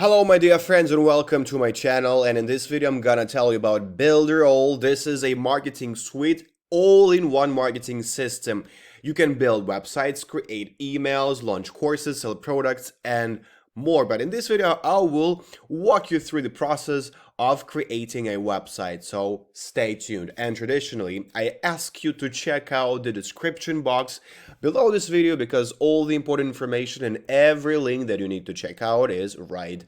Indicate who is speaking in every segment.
Speaker 1: Hello my dear friends and welcome to my channel, and in this video I'm gonna tell you about Builderall. This is a marketing suite, all-in-one marketing system. You can build websites, create emails, launch courses, sell products and more. But in this video I will walk you through the process of creating a website, so stay tuned. And traditionally I ask you to check out the description box below this video because all the important information and every link that you need to check out is right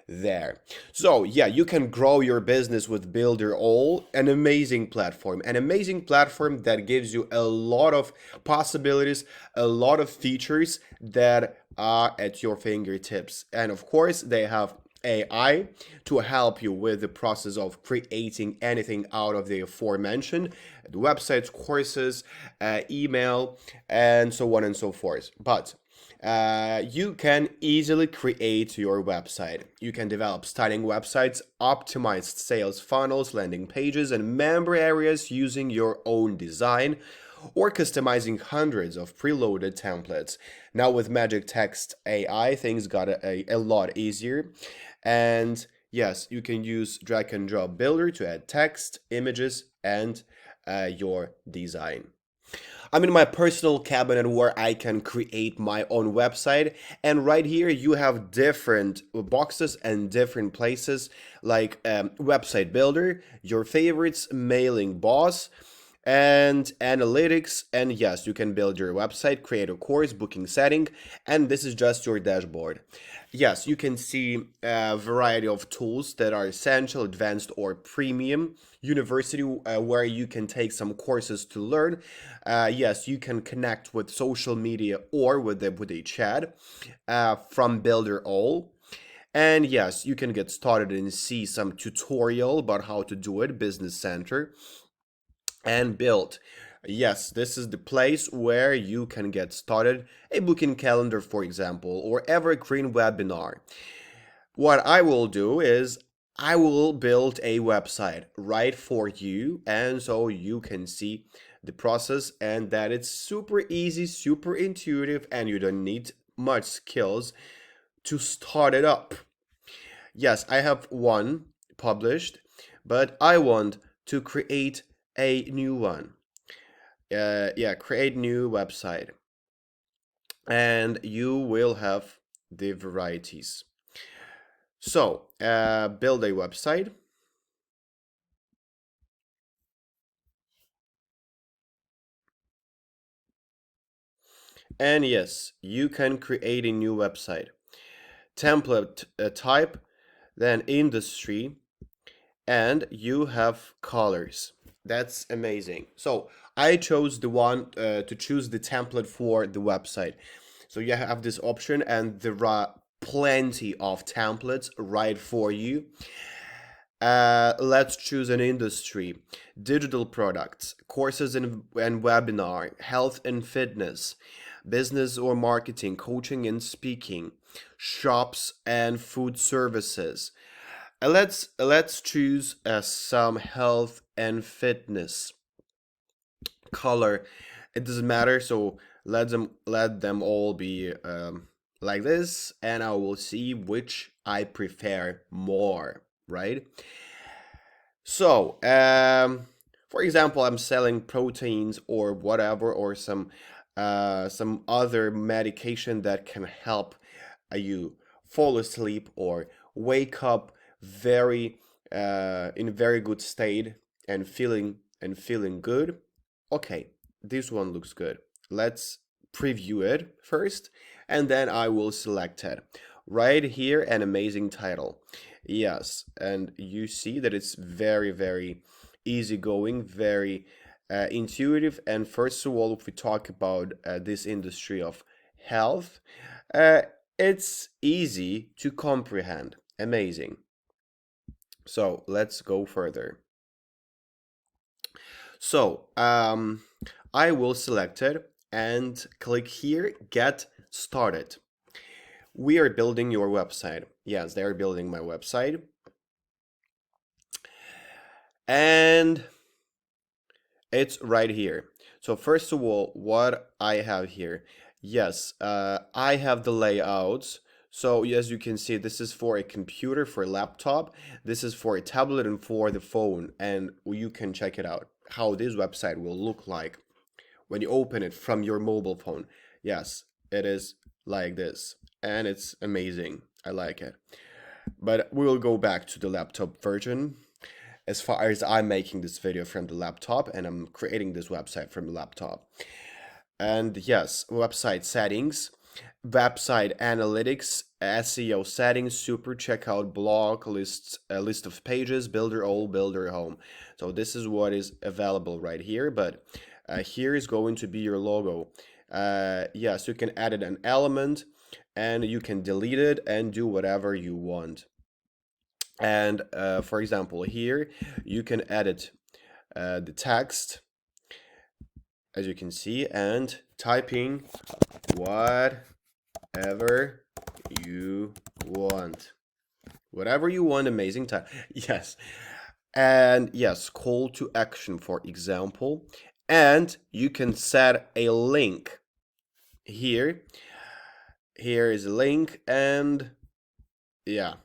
Speaker 1: there. So yeah, you can grow your business with Builderall, an amazing platform that gives you a lot of possibilities, a lot of features that are at your fingertips. And of course, they have AI to help you with the process of creating anything out of the aforementioned, the websites, courses, email, and so on and so forth. But you can easily create your website. You can develop stunning websites, optimized sales funnels, landing pages, and member areas using your own design or customizing hundreds of preloaded templates. Now with Magic Text AI, things got a lot easier. And yes, you can use drag and drop builder to add text, images, and your design. I'm in my personal cabinet where I can create my own website, and right here you have different boxes and different places like website builder, your favorites, mailing boss, and analytics. And yes, you can build your website, create a course, booking setting, and this is just your dashboard. Yes, you can see a variety of tools that are essential, advanced, or premium. University, where you can take some courses to learn. Yes, you can connect with social media or with a chat from Builderall. And yes, you can get started and see some tutorial about how to do it, Business Center, and Build. Yes, this is the place where you can get started, a booking calendar, for example, or evergreen webinar. What I will do is I will build a website right for you, and so you can see the process and that it's super easy, super intuitive, and you don't need much skills to start it up. Yes, I have one published, but I want to create a new one. Yeah, create new website, and you will have the varieties. So build a website. And yes, you can create a new website. Template type, then industry, and you have colors. That's amazing. So I chose the one to choose the template for the website. So you have this option, and there are plenty of templates right for you. Let's choose an industry: digital products, courses and webinar, health and fitness, business or marketing, coaching and speaking, shops and food services. Let's choose some health and fitness. Color, it doesn't matter. So let them all be like this, and I will see which I prefer more. Right. So, for example, I'm selling proteins or whatever, or some other medication that can help you fall asleep or wake up very in very good state and feeling good. Okay, this one looks good. Let's preview it first, and then I will select it. Right here, an amazing title. Yes, and you see that it's very, very easygoing, very intuitive. And first of all, if we talk about this industry of health, uh, it's easy to comprehend. Amazing. So let's go further. So I will select it and click here, get started. We are building your website. Yes, they're building my website. And it's right here. So first of all, what I have here, yes, I have the layouts. So as you can see, this is for a computer, for a laptop, this is for a tablet and for the phone, and you can check it out, how this website will look like when you open it from your mobile phone. Yes, it is like this, and it's amazing. I like it. But we'll go back to the laptop version. As far as I'm making this video from the laptop and I'm creating this website from the laptop. And yes, website settings, website analytics, SEO settings, super checkout, blog lists, a list of pages, builder all, builder home. So this is what is available right here, but here is going to be your logo. Yes, you can add an element and you can delete it and do whatever you want. And for example, here you can edit the text, as you can see, and typing whatever you want. Whatever you want, amazing time. Yes. And yes, call to action, for example. And you can set a link here. Here is a link, and yeah.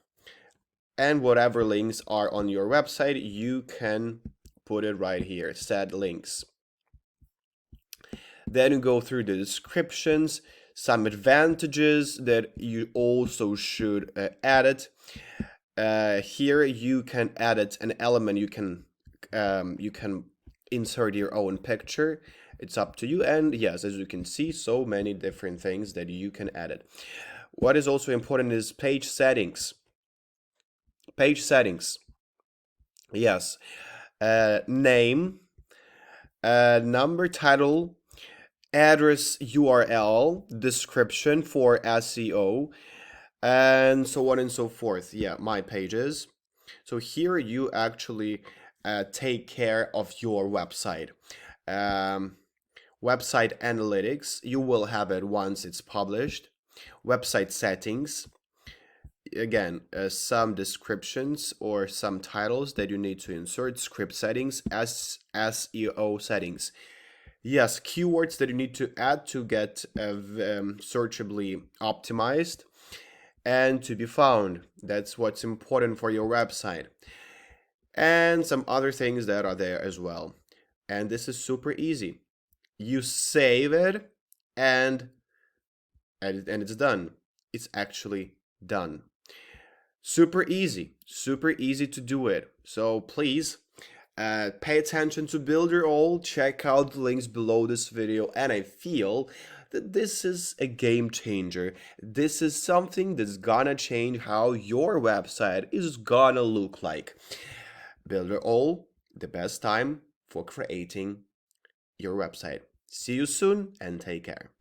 Speaker 1: And whatever links are on your website, you can put it right here, set links. Then you go through the descriptions, some advantages that you also should edit. Here you can edit an element, you can insert your own picture. It's up to you. And yes, as you can see, so many different things that you can edit. What is also important is page settings. Page settings. Yes. Name, number, title, address, URL, description for SEO, and so on and so forth. Yeah, my pages. So here you actually take care of your website. Website analytics, you will have it once it's published. Website settings, again, some descriptions or some titles that you need to insert, script settings, SEO settings. Yes, keywords that you need to add to get searchably optimized and to be found. That's what's important for your website. And some other things that are there as well. And this is super easy. You save it and it's done. It's actually done. Super easy to do it. So please pay attention to Builderall, check out the links below this video, and I feel that this is a game changer. This is something that's gonna change how your website is gonna look like. Builderall, the best time for creating your website. See you soon and take care.